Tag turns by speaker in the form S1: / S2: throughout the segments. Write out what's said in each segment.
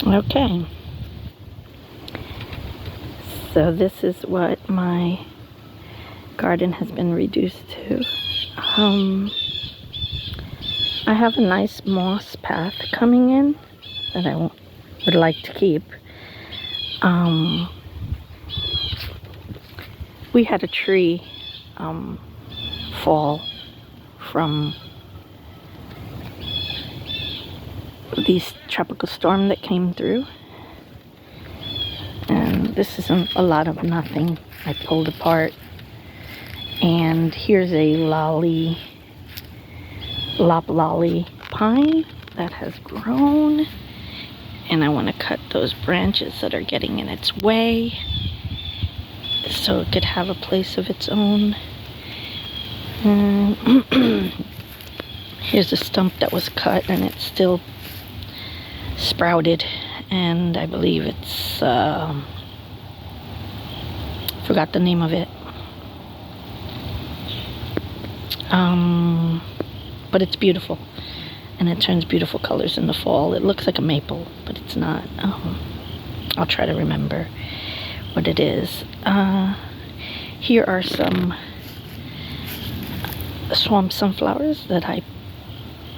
S1: Okay, so this is what my garden has been reduced to. I have a nice moss path coming in that I would like to keep. We had a tree fall from the tropical storm that came through, and this is a lot of nothing. I pulled apart, and here's a loblolly pine that has grown, and I want to cut those branches that are getting in its way so it could have a place of its own. Here's a stump that was cut, and it's still sprouted, and I believe it's forgot the name of it, but it's beautiful, and it turns beautiful colors in the fall. It looks like a maple, but it's not. I'll try to remember what it is. Here are some swamp sunflowers that I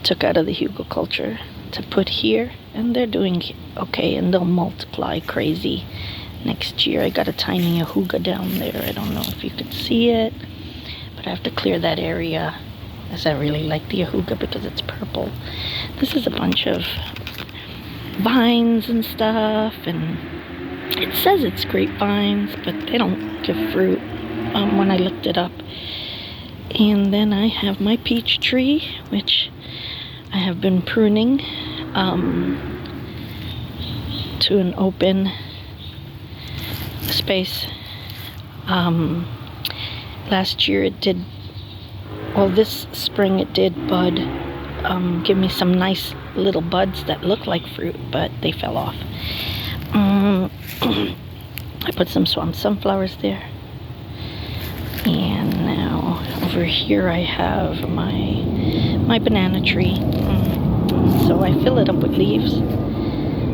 S1: took out of the hugelkultur to put here, and they're doing okay, and they'll multiply crazy next year. I got a tiny ahuga down there. I don't know if you could see it, but I have to clear that area, as I really like the ahuga because it's purple. This is a bunch of vines and stuff, and it says it's grapevines, but they don't give fruit when I looked it up. And then I have my peach tree, which I have been pruning to an open space. Last year it did, well, this spring it did bud, give me some nice little buds that look like fruit, but they fell off. I put some swamp sunflowers there. And now over here I have my banana tree. So I fill it up with leaves.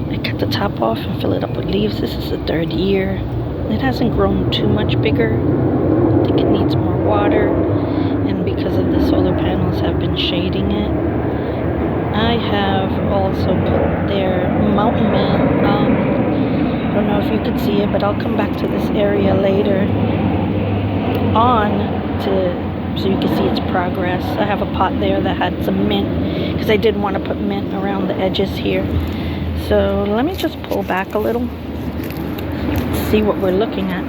S1: I cut the top off and fill it up with leaves. This is the third year. It hasn't grown too much bigger. I think it needs more water. And because of the solar panels have been shading it. I have also put there mountain mint. I don't know if you could see it, but I'll come back to this area later on so you can see its progress. I have a pot there that had some mint because I did want to put mint around the edges here. So let me just pull back a little, see what we're looking at.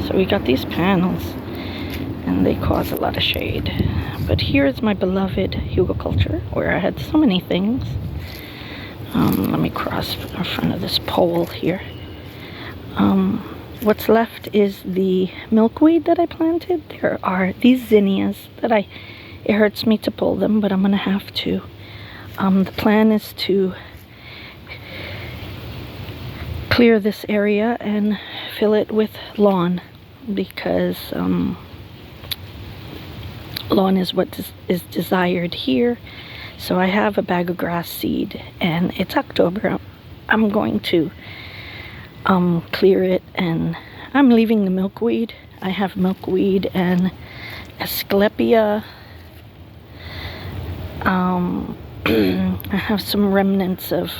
S1: So we got these panels, and they cause a lot of shade. But here is my beloved hugelkultur, where I had so many things. Let me cross in front of this pole here. What's left is the milkweed that I planted. There are these zinnias that it hurts me to pull them, but I'm gonna have to. The plan is to clear this area and fill it with lawn, because lawn is what is desired here. So I have a bag of grass seed, and it's October. I'm going to clear it, and I'm leaving the milkweed. I have milkweed and Asclepia. I have some remnants of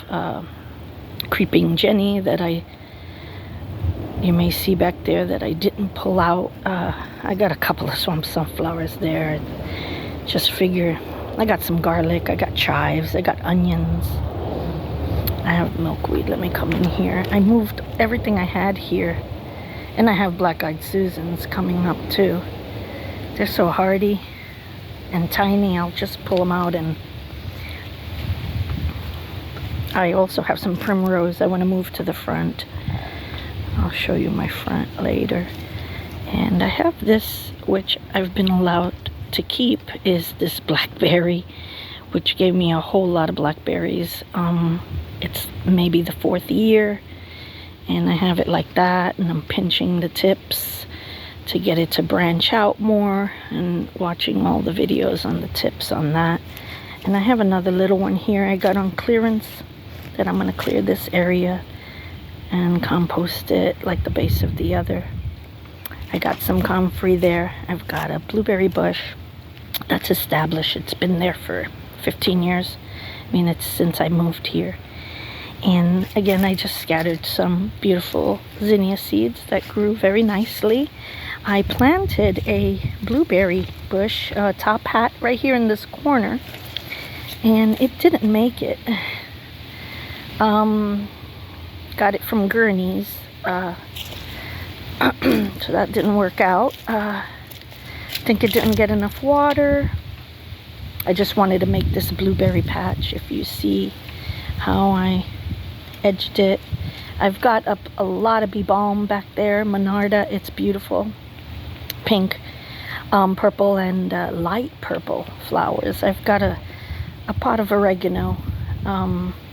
S1: creeping Jenny that you may see back there that I didn't pull out. I got a couple of swamp sunflowers there. Just figure, I got some garlic, I got chives, I got onions. I have milkweed. Let me come in here. I moved everything I had here, and I have black-eyed Susans coming up too. They're so hardy and tiny. I'll just pull them out, and I also have some primrose I want to move to the front. I'll show you my front later. And I have this, which I've been allowed to keep, is this blackberry, which gave me a whole lot of blackberries. It's maybe the 4th year, and I have it like that, and I'm pinching the tips to get it to branch out more, and watching all the videos on the tips on that. And I have another little one here I got on clearance that I'm going to clear this area and compost it like the base of the other. I got some comfrey there. I've got a blueberry bush that's established. It's been there for 15 years. I mean, it's since I moved here. And again, I just scattered some beautiful zinnia seeds that grew very nicely. I planted a blueberry bush, top hat, right here in this corner, and it didn't make it. Got it from Gurney's, so that didn't work out. I think it didn't get enough water. I just wanted to make this blueberry patch. If you see how I edged it, I've got up a lot of bee balm back there, Monarda. It's beautiful, pink, purple, and light purple flowers. I've got a pot of oregano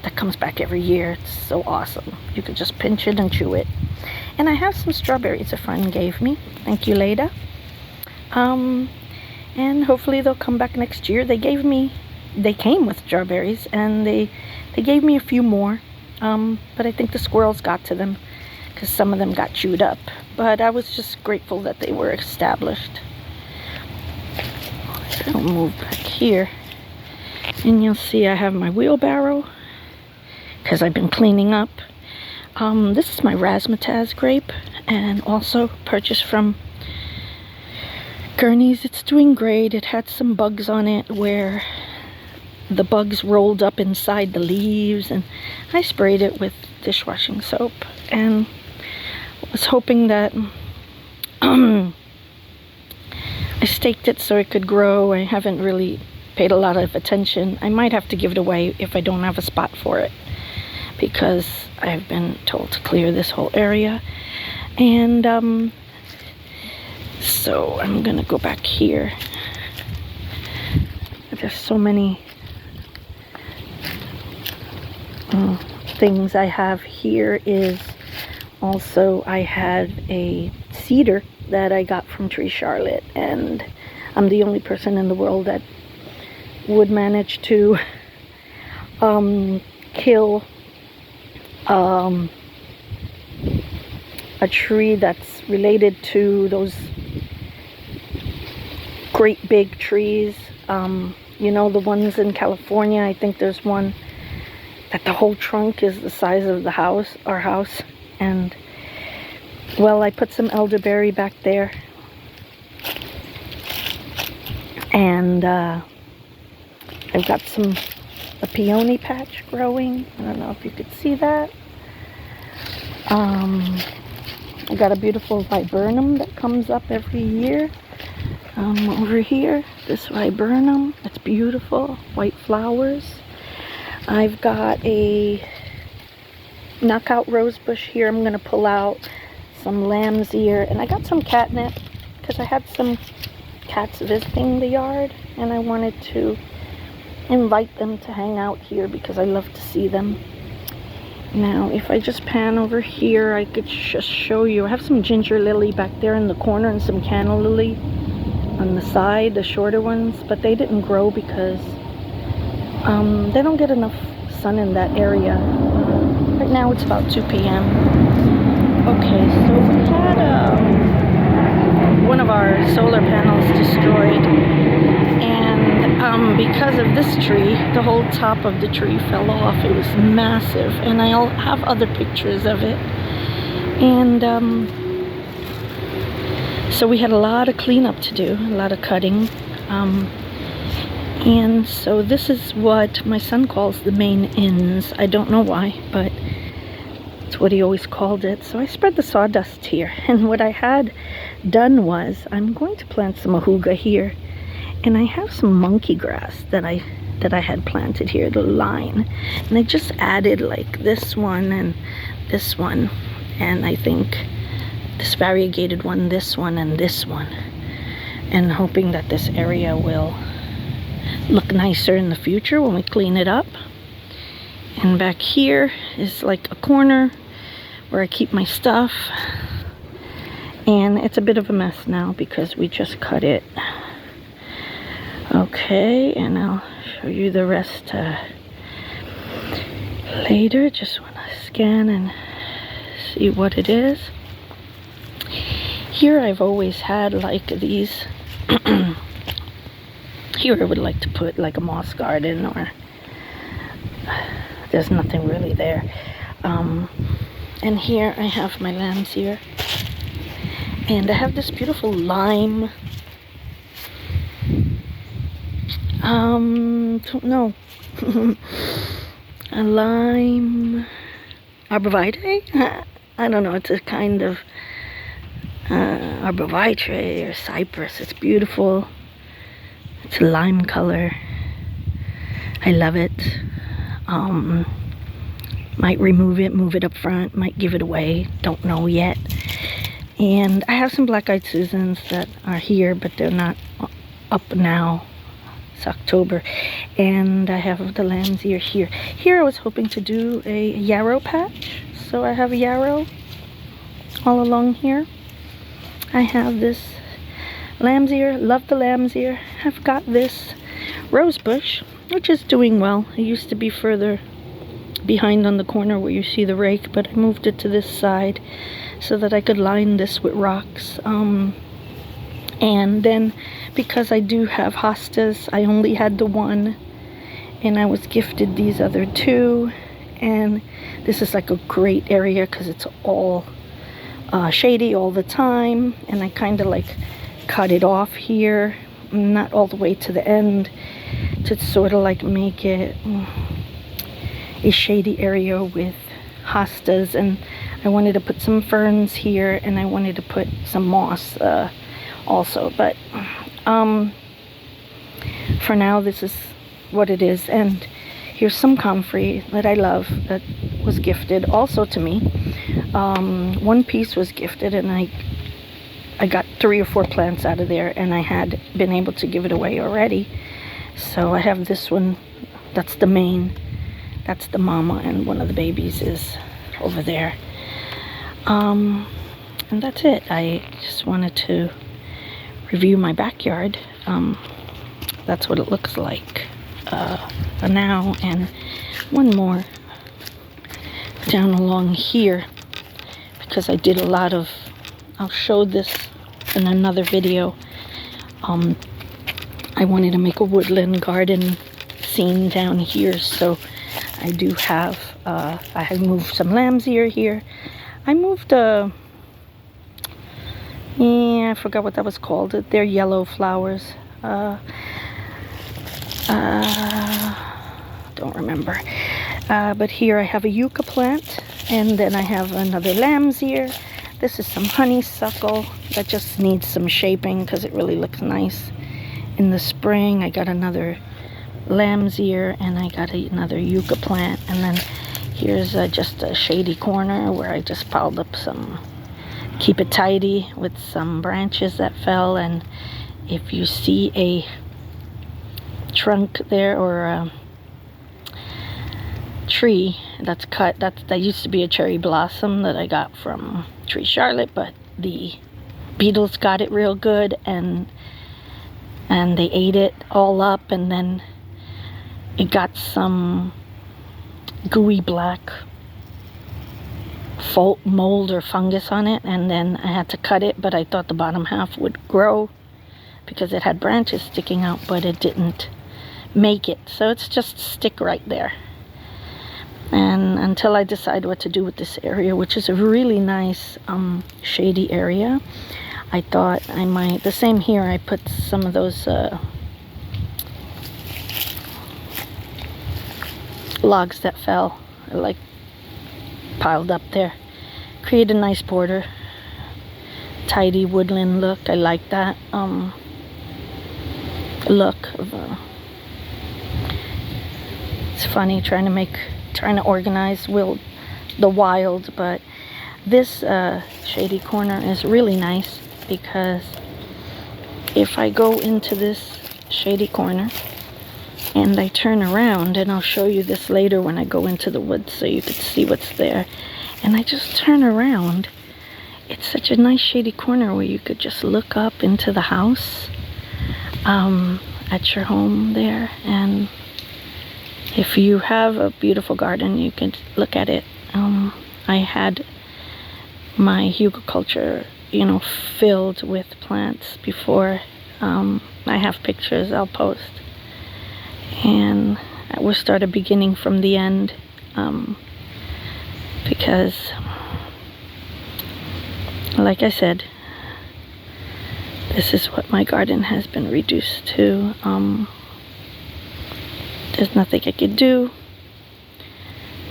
S1: that comes back every year. It's so awesome. You could just pinch it and chew it. And I have some strawberries a friend gave me. Thank you, Leda. And hopefully they'll come back next year. They came with strawberries, and they gave me a few more. But I think the squirrels got to them because some of them got chewed up. But I was just grateful that they were established. So I'll move back here, and you'll see I have my wheelbarrow because I've been cleaning up. This is my razzmatazz grape, and also purchased from Gurney's. It's doing great. It had some bugs on it where the bugs rolled up inside the leaves, and I sprayed it with dishwashing soap and was hoping that I staked it so it could grow. I haven't really paid a lot of attention. I might have to give it away if I don't have a spot for it, because I've been told to clear this whole area. And so I'm gonna go back here. There's so many things I have here. Is also, I had a cedar that I got from Tree Charlotte, and I'm the only person in the world that would manage to kill a tree that's related to those great big trees. You know, the ones in California. I think there's one that the whole trunk is the size of the house, our house. And well, I put some elderberry back there, and I've got a peony patch growing. I don't know if you could see that. I got a beautiful viburnum that comes up every year. Over here, this viburnum, it's beautiful, white flowers. I've got a knockout rose bush here. I'm going to pull out some lamb's ear, and I got some catnip because I had some cats visiting the yard, and I wanted to invite them to hang out here because I love to see them. Now, if I just pan over here, I could just show you. I have some ginger lily back there in the corner and some canna lily on the side, the shorter ones, but they didn't grow because they don't get enough sun in that area. Right now it's about 2 p.m. Okay, so we had one of our solar panels destroyed, and because of this tree, the whole top of the tree fell off. It was massive, and I'll have other pictures of it. And so we had a lot of cleanup to do, a lot of cutting. And so this is what my son calls the main ends. I don't know why, but it's what he always called it. So I spread the sawdust here, and what I had done was I'm going to plant some ahuga here, and I have some monkey grass that I had planted here, the line, and I just added like this one and this one, and I think this variegated one, this one, and this one, and hoping that this area will look nicer in the future when we clean it up. And back here is like a corner where I keep my stuff, and it's a bit of a mess now because we just cut it Okay, and I'll show you the rest later. Just want to scan and see what it is. Here I've always had like these. Here I would like to put like a moss garden, or there's nothing really there. And here I have my lambs here. And I have this beautiful lime. No. A lime arborvitae? I don't know, it's a kind of arborvitae or cypress. It's beautiful. It's a lime color. I love it. Might remove it, move it up front, might give it away, don't know yet. And I have some black-eyed Susans that are here, but they're not up now. It's October. And I have the lamb's ear here. Here I was hoping to do a yarrow patch. So I have a yarrow all along here. I have this lamb's ear, love the lamb's ear. I've got this rose bush, which is doing well. It used to be further behind on the corner where you see the rake, but I moved it to this side so that I could line this with rocks. And then because I do have hostas, I only had the one, and I was gifted these other two. And this is like a great area because it's all shady all the time, and I kind of like cut it off here, not all the way to the end, to sort of like make it a shady area with hostas. And I wanted to put some ferns here, and I wanted to put some moss also, but for now this is what it is. And here's some comfrey that I love that was gifted also to me. One piece was gifted, and I got 3 or 4 plants out of there, and I had been able to give it away already. So I have this one, that's the main, that's the mama, and one of the babies is over there. And that's it. I just wanted to review my backyard. That's what it looks like for now. And one more down along here, because I did a lot of, I'll show this in another video. I wanted to make a woodland garden scene down here, so I do have, I have moved some lamb's ear here. I moved yeah, I forgot what that was called. They're yellow flowers. Don't remember. But here I have a yucca plant, and then I have another lamb's ear. This is some honeysuckle that just needs some shaping because it really looks nice in the spring. I got another lamb's ear, and I got another yucca plant. And then here's just a shady corner where I just piled up some, keep it tidy, with some branches that fell. And if you see a trunk there, or a tree that's cut, that used to be a cherry blossom that I got from Tree Charlotte, but the beetles got it real good, and they ate it all up, and then it got some gooey black mold or fungus on it, and then I had to cut it, but I thought the bottom half would grow because it had branches sticking out, but it didn't make it, so it's just stick right there. And until I decide what to do with this area, which is a really nice shady area, I thought I might, the same here, I put some of those logs that fell, like piled up there, create a nice border, tidy woodland look. I like that look of it's funny trying to organize the wild, but this shady corner is really nice, because if I go into this shady corner and I turn around, and I'll show you this later when I go into the woods so you can see what's there, and I just turn around, it's such a nice shady corner where you could just look up into the house. at your home there. And if you have a beautiful garden, you can look at it. I had my hugelkultur, filled with plants before. I have pictures I'll post. And we'll start a beginning from the end, because, like I said, this is what my garden has been reduced to. There's nothing I could do,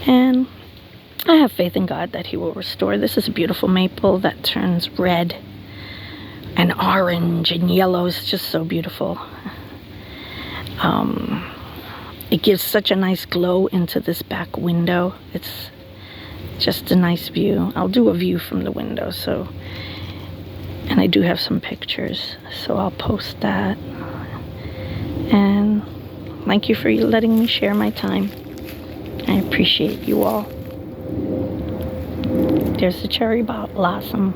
S1: and I have faith in God that He will restore. This is a beautiful maple that turns red and orange and yellow. It's just so beautiful. It gives such a nice glow into this back window. It's just a nice view. I'll do a view from the window, and I do have some pictures, so I'll post that. And thank you for letting me share my time. I appreciate you all. There's the cherry blossom.